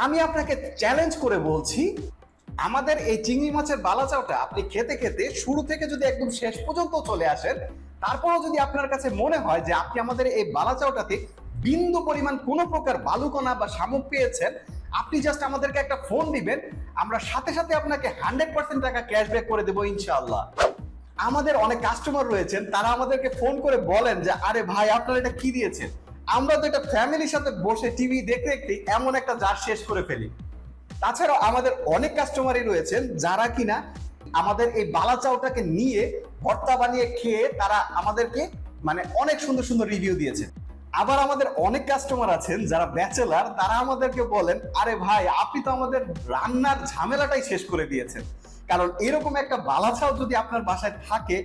আমি আপনাকে চ্যালেঞ্জ করে বলছি, আমাদের এই চিংড়ি মাছের বালাচাওটা আপনি খেতে খেতে শুরু থেকে যদি একদম শেষ পর্যন্ত চলে আসেন, তারপরও যদি আপনার কাছে মনে হয় যে আপনি আমাদের এই বালাচাওটাতে বিন্দু পরিমাণ কোনো প্রকার বালুকণা বা শামুক পেয়েছেন, আপনি জাস্ট আমাদেরকে একটা ফোন দিবেন, আমরা সাথে সাথে আপনাকে 100% টাকা ক্যাশব্যাক করে দেবো ইনশাআল্লাহ। আমাদের অনেক কাস্টমার রয়েছেন, তারা আমাদেরকে ফোন করে বলেন যে আরে ভাই আপনারা এটা কি দিয়েছেন, আমরা তো এটা ফ্যামিলির সাথে বসে টিভি দেখতে দেখতে এমন একটা জার শেষ করে ফেলি। তাছাড়াও আমাদের অনেক কাস্টমারই রয়েছেন যারা কিনা আমাদের এই বালাচাওটাকে নিয়ে ভর্তা বানিয়ে খেয়ে তারা আমাদেরকে মানে অনেক সুন্দর সুন্দর রিভিউ দিয়েছেন। আবার আমাদের অনেক কাস্টমার আছেন যারা ব্যাচেলার, তারা আমাদেরকে বলেন আরে ভাই আপনি তো আমাদের রান্নার ঝামেলাটাই শেষ করে দিয়েছেন। কারণ এরকম একটা বালাচাও যদি আপনার বাসায় থাকে,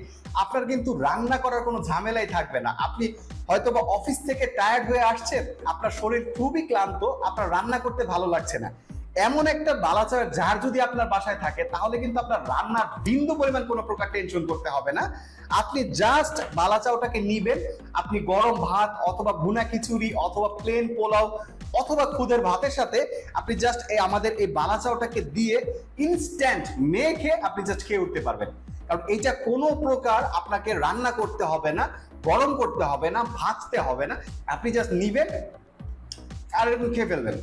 আপনার কিন্তু রান্না করার কোনো ঝামেলাই থাকবে না। আপনি হয়তোবা অফিস থেকে টায়ার্ড হয়ে আসছেন, আপনার শরীর খুবই ক্লান্ত, আপনার রান্না করতে ভালো লাগছে না, এমন একটা বালাচাও জার যদি আপনার বাসায় থাকে, তাহলে কিন্তু আপনার রান্নার বিন্দু পরিমাণ কোনো প্রকার টেনশন করতে হবে না। আপনি জাস্ট বালাচাওটাকে নিবেন, আপনি গরম ভাত অথবা ভুনা খিচুড়ি অথবা প্লেন পোলাও অথবা খুদের ভাতের সাথে আপনি জাস্ট আমাদের এই বালাচাওটাকে দিয়ে ইনস্ট্যান্ট মেখে আপনি জাস্ট খেয়ে উঠতে পারবেন। কারণ এইটা কোনো প্রকার আপনাকে রান্না করতে হবে না, গরম করতে হবে না, ভাজতে হবে না, আপনি জাস্ট নিবেন আর এরকম খেয়ে ফেলবেন।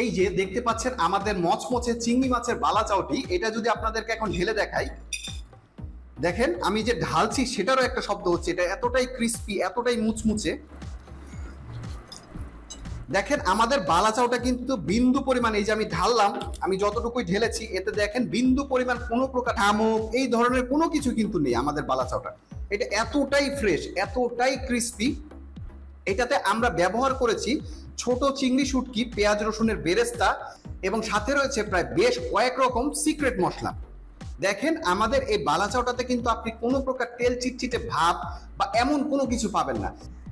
এই যে দেখতে পাচ্ছেন আমাদের মচমচে চিংড়ি মাছের বালাচাওটি, এটা যদি আপনাদেরকে এখন ঢেলে দেখাই, দেখেন আমি যে ঢালছি সেটারও একটা শব্দ হচ্ছে, এটা এতটাই ক্রিস্পি, এতটাই মুচমুচে। দেখেন আমাদের বালাচাওটা কিন্তু বিন্দু পরিমাণ, এই যে আমি ঢাললাম, আমি যতটুকুই ঢেলেছি এতে দেখেন বিন্দু পরিমাণ কোনো প্রকার শামুক এই ধরনের কোনো কিছু কিন্তু নেই আমাদের বালাচাওটা। এটা এতটাই ফ্রেশ, এতটাই ক্রিস্পি। এটাতে আমরা ব্যবহার করেছি ছোট চিংড়ি শুটকি, পেঁয়াজ রসুনের বেরেস্তা এবং সাথে রয়েছে প্রায় বেশ কয়েক রকম সিক্রেট মশলা। দেখেন আমাদের এই বালাচাওটাতে কিন্তু আপনি কোনো প্রকার তেল চিটচিটে ভাব বা এমন কোনো কিছু পাবেন না।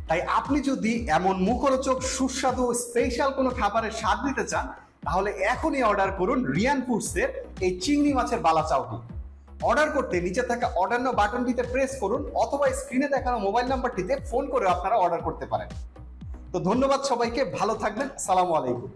তাই আপনি যদি এমন মুখরোচক সুস্বাদু স্পেশাল কোনো খাবারের স্বাদ নিতে চান, তাহলে এখনই অর্ডার করুন রিয়ান ফুডসের এই চিংড়ি মাছের বালাচাওটি। অর্ডার করতে নিচে থাকা অর্ডার নাও বাটনটিতে প্রেস করুন অথবা স্ক্রিনে দেখানো মোবাইল নাম্বারটিতে ফোন করে আপনারা অর্ডার করতে পারেন। তো ধন্যবাদ সবাইকে, ভালো থাকবেন, আসসালামু আলাইকুম।